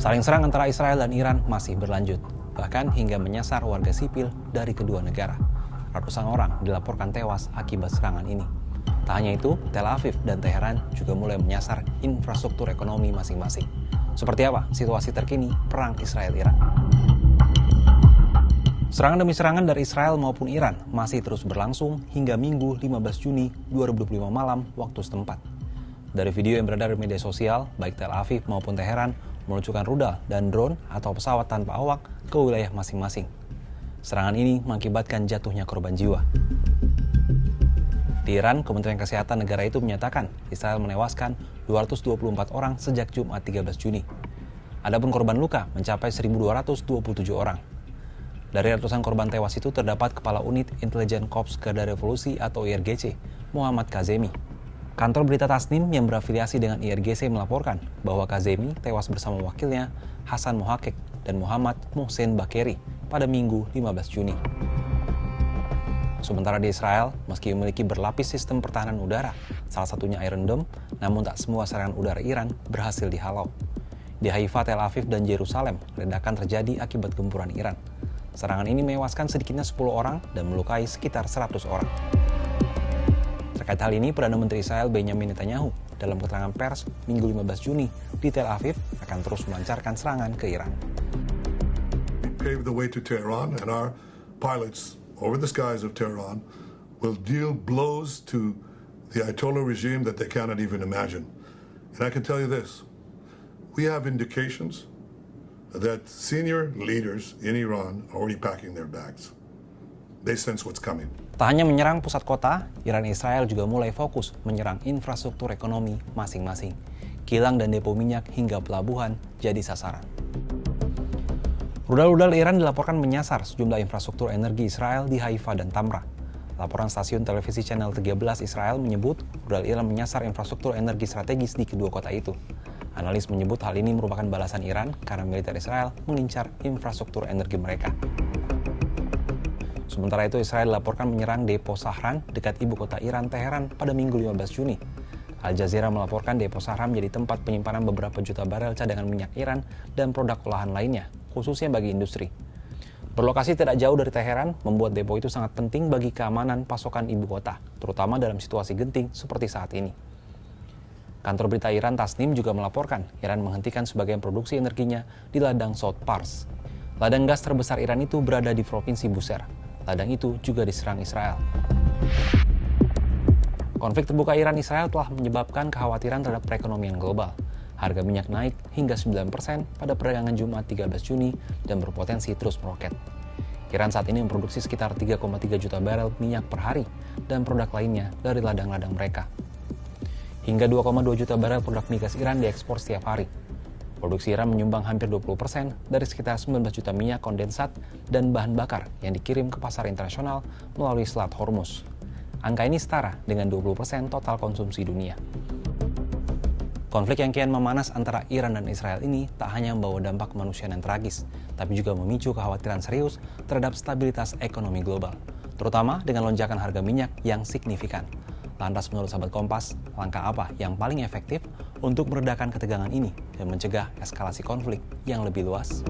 Saling serang antara Israel dan Iran masih berlanjut, bahkan hingga menyasar warga sipil dari kedua negara. Ratusan orang dilaporkan tewas akibat serangan ini. Tak hanya itu, Tel Aviv dan Teheran juga mulai menyasar infrastruktur ekonomi masing-masing. Seperti apa situasi terkini perang Israel-Iran? Serangan demi serangan dari Israel maupun Iran masih terus berlangsung hingga Minggu 15 Juni 2025 malam waktu setempat. Dari video yang beredar di media sosial, baik Tel Aviv maupun Teheran meluncurkan rudal dan drone atau pesawat tanpa awak ke wilayah masing-masing. Serangan ini mengakibatkan jatuhnya korban jiwa. Di Iran, Kementerian Kesehatan negara itu menyatakan Israel menewaskan 224 orang sejak Jumat 13 Juni. Adapun korban luka mencapai 1.227 orang. Dari ratusan korban tewas itu terdapat Kepala Unit Intelijen Korps Garda Revolusi atau IRGC, Muhammad Kazemi. Kantor berita Tasnim yang berafiliasi dengan IRGC melaporkan bahwa Kazemi tewas bersama wakilnya Hasan Mohakek dan Muhammad Mohsen Bakeri pada Minggu 15 Juni. Sementara di Israel, meski memiliki berlapis sistem pertahanan udara, salah satunya Iron Dome, namun tak semua serangan udara Iran berhasil dihalau. Di Haifa, Tel Aviv, dan Yerusalem, ledakan terjadi akibat gempuran Iran. Serangan ini menewaskan sedikitnya 10 orang dan melukai sekitar 100 orang. Terkait hal ini, Perdana Menteri Israel Benjamin Netanyahu dalam keterangan pers Minggu 15 Juni di Tel Aviv akan terus melancarkan serangan ke Iran. We pave the way to Tehran and our pilots over the skies of Tehran will deal blows to the Ayatollah regime that they cannot even imagine. And I can tell you this, we have indications that senior leaders in Iran are already packing their bags. They sense what's coming. Tak hanya menyerang pusat kota, Iran dan Israel juga mulai fokus menyerang infrastruktur ekonomi masing-masing. Kilang dan depo minyak hingga pelabuhan jadi sasaran. Rudal-rudal Iran dilaporkan menyasar sejumlah infrastruktur energi Israel di Haifa dan Tamra. Laporan stasiun televisi Channel 13 Israel menyebut rudal Iran menyasar infrastruktur energi strategis di kedua kota itu. Analis menyebut hal ini merupakan balasan Iran karena militer Israel mengincar infrastruktur energi mereka. Sementara itu, Israel dilaporkan menyerang depo Sahran dekat ibu kota Iran, Teheran, pada Minggu 15 Juni. Al Jazeera melaporkan depo Sahran menjadi tempat penyimpanan beberapa juta barel cadangan minyak Iran dan produk olahan lainnya, khususnya bagi industri. Berlokasi tidak jauh dari Teheran, membuat depo itu sangat penting bagi keamanan pasokan ibu kota, terutama dalam situasi genting seperti saat ini. Kantor berita Iran Tasnim juga melaporkan Iran menghentikan sebagian produksi energinya di ladang South Pars. Ladang gas terbesar Iran itu berada di Provinsi Bushehr. Ladang itu juga diserang Israel. Konflik terbuka Iran-Israel telah menyebabkan kekhawatiran terhadap perekonomian global. Harga minyak naik hingga 9% pada perdagangan Jumat 13 Juni dan berpotensi terus meroket. Iran saat ini memproduksi sekitar 3,3 juta barel minyak per hari dan produk lainnya dari ladang-ladang mereka. Hingga 2,2 juta barel produk migas Iran diekspor setiap hari. Produksi Iran menyumbang hampir 20% dari sekitar 19 juta minyak kondensat dan bahan bakar yang dikirim ke pasar internasional melalui Selat Hormuz. Angka ini setara dengan 20% total konsumsi dunia. Konflik yang kian memanas antara Iran dan Israel ini tak hanya membawa dampak kemanusiaan yang tragis, tapi juga memicu kekhawatiran serius terhadap stabilitas ekonomi global, terutama dengan lonjakan harga minyak yang signifikan. Lantas menurut sahabat Kompas, langkah apa yang paling efektif untuk meredakan ketegangan ini dan mencegah eskalasi konflik yang lebih luas?